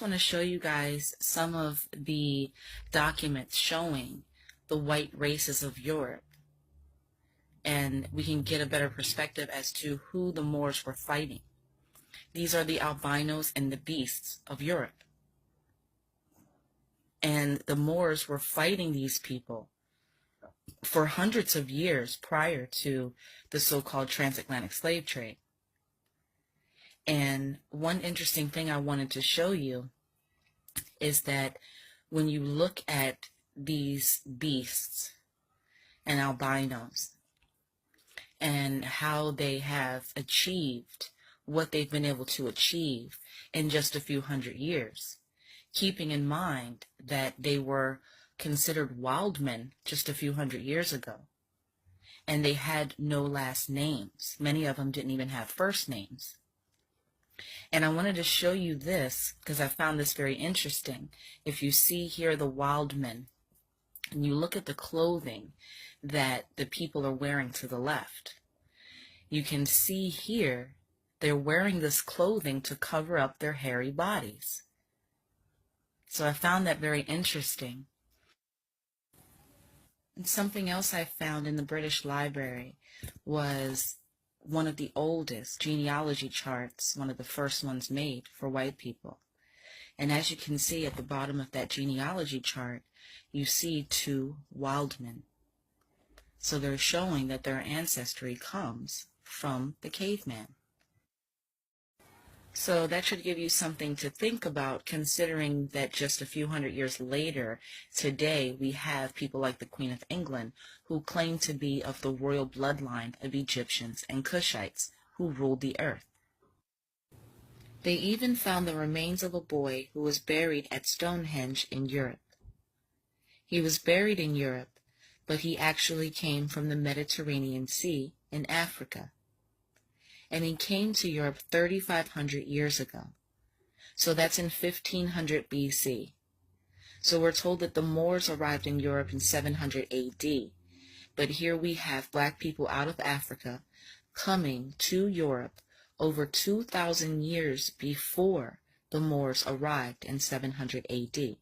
want to show you guys some of the documents showing the white races of Europe, and we can get a better perspective as to who the Moors were fighting. These are the albinos and the beasts of Europe. And the Moors were fighting these people for hundreds of years prior to the so-called transatlantic slave trade. And one interesting thing I wanted to show you is that when you look at these beasts and albinos and how they have achieved what they've been able to achieve in just a few hundred years, keeping in mind that they were considered wild men just a few hundred years ago, and they had no last names. Many of them didn't even have first names. And I wanted to show you this because I found this very interesting. If you see here the wild men, and you look at the clothing that the people are wearing to the left, you can see here they're wearing this clothing to cover up their hairy bodies. So I found that very interesting. And something else I found in the British Library was one of the oldest genealogy charts, one of the first ones made for white people. And as you can see at the bottom of that genealogy chart, you see two wild men. So they're showing that their ancestry comes from the caveman. So that should give you something to think about, considering that just a few hundred years later, today, we have people like the Queen of England who claim to be of the royal bloodline of Egyptians and Cushites who ruled the earth. They even found the remains of a boy who was buried at Stonehenge in Europe. He was buried in Europe, but he actually came from the Mediterranean Sea in Africa. And he came to Europe 3,500 years ago. So that's in 1500 BC. So we're told that the Moors arrived in Europe in 700 AD. But here we have black people out of Africa coming to Europe over 2,000 years before the Moors arrived in 700 AD.